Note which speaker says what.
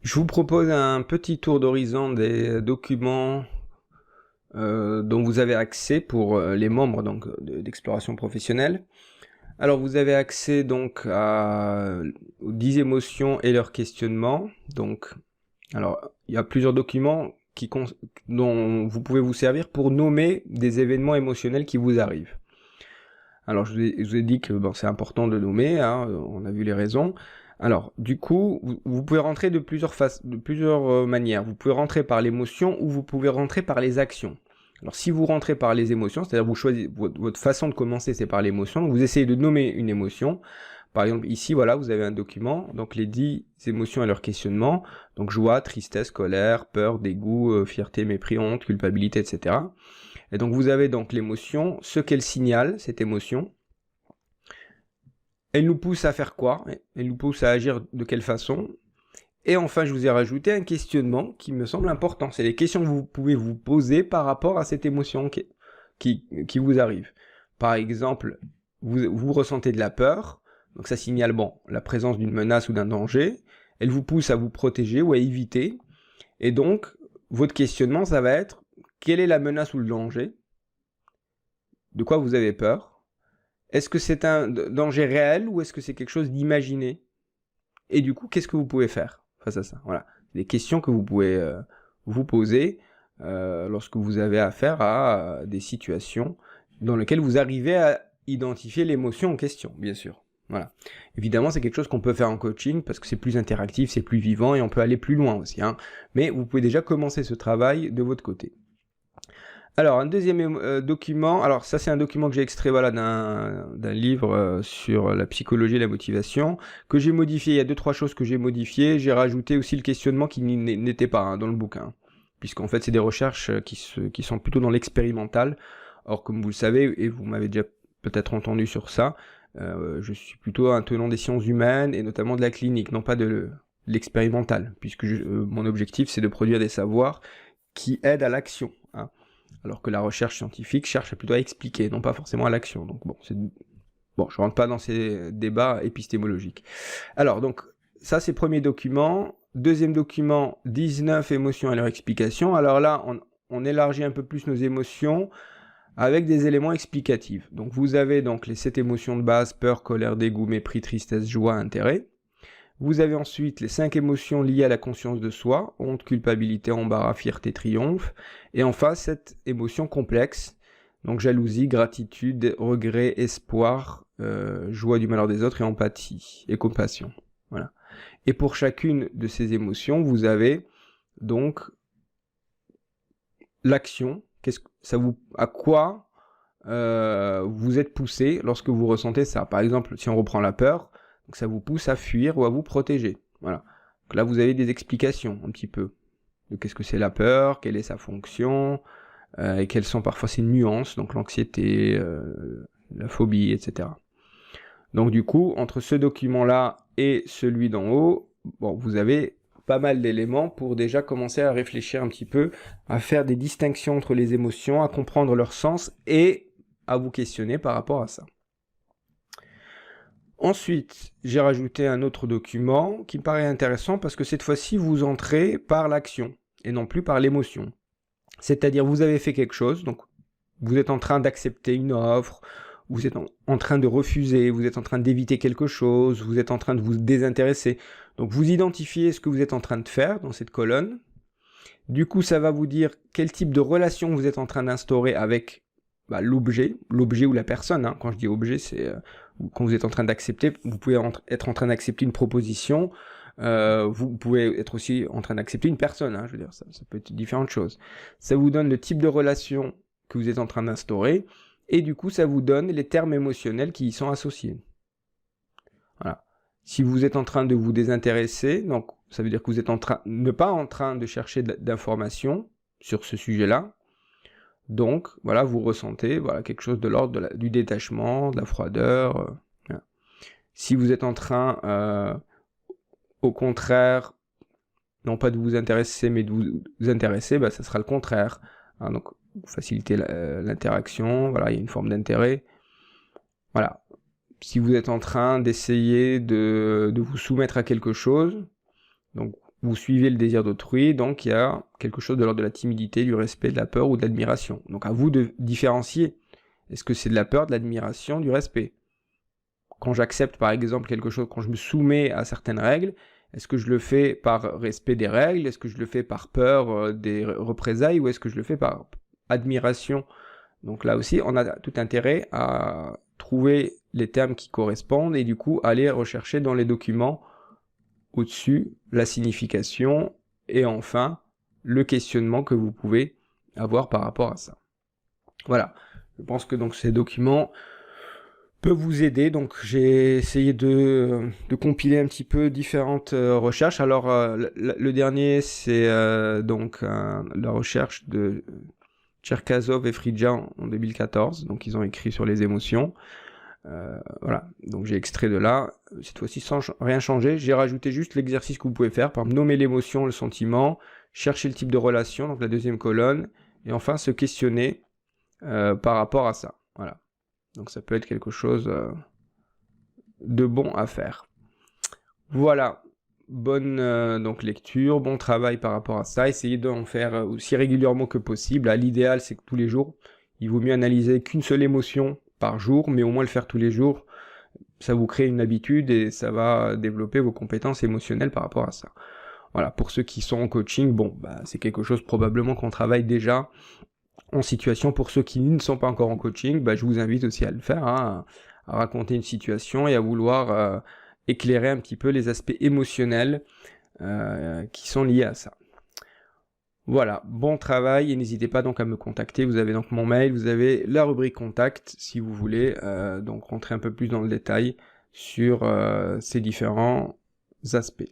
Speaker 1: Je vous propose un petit tour d'horizon des documents dont vous avez accès pour les membres donc d'exploration professionnelle. Alors vous avez accès donc aux 10 émotions et leurs questionnements. Donc, alors il y a plusieurs documents dont vous pouvez vous servir pour nommer des événements émotionnels qui vous arrivent. Alors je vous ai dit que bon, c'est important de nommer, hein, on a vu les raisons. Alors du coup, vous pouvez rentrer de plusieurs manières. Vous pouvez rentrer par l'émotion ou vous pouvez rentrer par les actions. Alors si vous rentrez par les émotions, c'est-à-dire vous choisissez votre façon de commencer, c'est par l'émotion. Donc vous essayez de nommer une émotion. Par exemple, ici, voilà, vous avez un document, donc les 10 émotions et leurs questionnements, donc joie, tristesse, colère, peur, dégoût, fierté, mépris, honte, culpabilité, etc. Et donc vous avez donc l'émotion, ce qu'elle signale, cette émotion. Elle nous pousse à faire quoi? Elle nous pousse à agir de quelle façon? Et enfin, je vous ai rajouté un questionnement qui me semble important. C'est les questions que vous pouvez vous poser par rapport à cette émotion qui vous arrive. Par exemple, vous ressentez de la peur, donc ça signale bon, la présence d'une menace ou d'un danger. Elle vous pousse à vous protéger ou à éviter. Et donc, votre questionnement, ça va être quelle est la menace ou le danger? De quoi vous avez peur? Est-ce que c'est un danger réel ou est-ce que c'est quelque chose d'imaginé? Et du coup, qu'est-ce que vous pouvez faire face à ça? Voilà, des questions que vous pouvez vous poser lorsque vous avez affaire à des situations dans lesquelles vous arrivez à identifier l'émotion en question, bien sûr. Voilà. Évidemment, c'est quelque chose qu'on peut faire en coaching parce que c'est plus interactif, c'est plus vivant et on peut aller plus loin aussi, hein. Mais vous pouvez déjà commencer ce travail de votre côté. Alors, un deuxième document, alors ça c'est un document que j'ai extrait voilà, d'un livre sur la psychologie et la motivation, que j'ai modifié, il y a 2-3 choses que j'ai modifiées, j'ai rajouté aussi le questionnement qui n'était pas hein, dans le bouquin, puisqu'en fait c'est des recherches qui sont plutôt dans l'expérimental, or comme vous le savez, et vous m'avez déjà peut-être entendu sur ça, je suis plutôt un tenant des sciences humaines, et notamment de la clinique, non pas de l'expérimental, puisque mon objectif c'est de produire des savoirs qui aident à l'action, hein. Alors que la recherche scientifique cherche plutôt à expliquer, non pas forcément à l'action. Donc bon, je rentre pas dans ces débats épistémologiques. Alors donc ça c'est premier document. Deuxième document, 19 émotions et leur explication. Alors là, on élargit un peu plus nos émotions avec des éléments explicatifs. Donc vous avez donc les 7 émotions de base, peur, colère, dégoût, mépris, tristesse, joie, intérêt. Vous avez ensuite les 5 émotions liées à la conscience de soi, honte, culpabilité, embarras, fierté, triomphe. Et enfin, cette émotion complexe, donc jalousie, gratitude, regret, espoir, joie du malheur des autres et empathie et compassion. Voilà. Et pour chacune de ces émotions, vous avez donc l'action. À quoi vous êtes poussé lorsque vous ressentez ça? Par exemple, si on reprend la peur, donc ça vous pousse à fuir ou à vous protéger. Voilà. Donc là, vous avez des explications un petit peu de qu'est-ce que c'est la peur, quelle est sa fonction, et quelles sont parfois ses nuances, donc l'anxiété, la phobie, etc. Donc du coup, entre ce document-là et celui d'en haut, bon, vous avez pas mal d'éléments pour déjà commencer à réfléchir un petit peu, à faire des distinctions entre les émotions, à comprendre leur sens et à vous questionner par rapport à ça. Ensuite, j'ai rajouté un autre document qui me paraît intéressant parce que cette fois-ci, vous entrez par l'action et non plus par l'émotion. C'est-à-dire, vous avez fait quelque chose, donc vous êtes en train d'accepter une offre, vous êtes en train de refuser, vous êtes en train d'éviter quelque chose, vous êtes en train de vous désintéresser. Donc vous identifiez ce que vous êtes en train de faire dans cette colonne. Du coup, ça va vous dire quel type de relation vous êtes en train d'instaurer avec l'objet ou la personne, hein. Quand je dis objet, c'est quand vous êtes en train d'accepter, vous pouvez être en train d'accepter une proposition, vous pouvez être aussi en train d'accepter une personne, hein, je veux dire, ça peut être différentes choses. Ça vous donne le type de relation que vous êtes en train d'instaurer, et du coup, ça vous donne les termes émotionnels qui y sont associés. Voilà. Si vous êtes en train de vous désintéresser, donc ça veut dire que vous êtes pas en train de chercher d'informations sur ce sujet-là. Donc, voilà, vous ressentez quelque chose de l'ordre du détachement, de la froideur. Voilà. Si vous êtes en train, au contraire, non pas de vous intéresser, mais de vous intéresser, ça sera le contraire, hein. Donc, vous facilitez l'interaction, voilà, il y a une forme d'intérêt. Voilà. Si vous êtes en train d'essayer de vous soumettre à quelque chose, donc vous suivez le désir d'autrui, donc il y a quelque chose de l'ordre de la timidité, du respect, de la peur ou de l'admiration. Donc à vous de différencier. Est-ce que c'est de la peur, de l'admiration, du respect? Quand j'accepte par exemple quelque chose, quand je me soumets à certaines règles, est-ce que je le fais par respect des règles? Est-ce que je le fais par peur des représailles? Ou est-ce que je le fais par admiration? Donc là aussi, on a tout intérêt à trouver les termes qui correspondent et du coup aller rechercher dans les documents au-dessus la signification et enfin le questionnement que vous pouvez avoir par rapport à ça. Voilà, je pense que donc ces documents peuvent vous aider. Donc j'ai essayé de compiler un petit peu différentes recherches. Alors le dernier c'est donc la recherche de Cherkasov et Fridja en 2014, donc ils ont écrit sur les émotions. Voilà, donc j'ai extrait de là, cette fois-ci sans rien changer, j'ai rajouté juste l'exercice que vous pouvez faire, par exemple nommer l'émotion, le sentiment, chercher le type de relation, donc la deuxième colonne, et enfin se questionner par rapport à ça. Voilà, donc ça peut être quelque chose de bon à faire. Voilà, bonne donc lecture, bon travail par rapport à ça, essayez d'en faire aussi régulièrement que possible. L'idéal c'est que tous les jours, il vaut mieux analyser qu'une seule émotion par jour, mais au moins le faire tous les jours, ça vous crée une habitude et ça va développer vos compétences émotionnelles par rapport à ça. Voilà, pour ceux qui sont en coaching, bon, bah, c'est quelque chose probablement qu'on travaille déjà en situation. Pour ceux qui ne sont pas encore en coaching, bah, je vous invite aussi à le faire, hein, à raconter une situation et à vouloir éclairer un petit peu les aspects émotionnels qui sont liés à ça. Voilà, bon travail et n'hésitez pas donc à me contacter, vous avez donc mon mail, vous avez la rubrique contact si vous voulez donc rentrer un peu plus dans le détail sur ces différents aspects.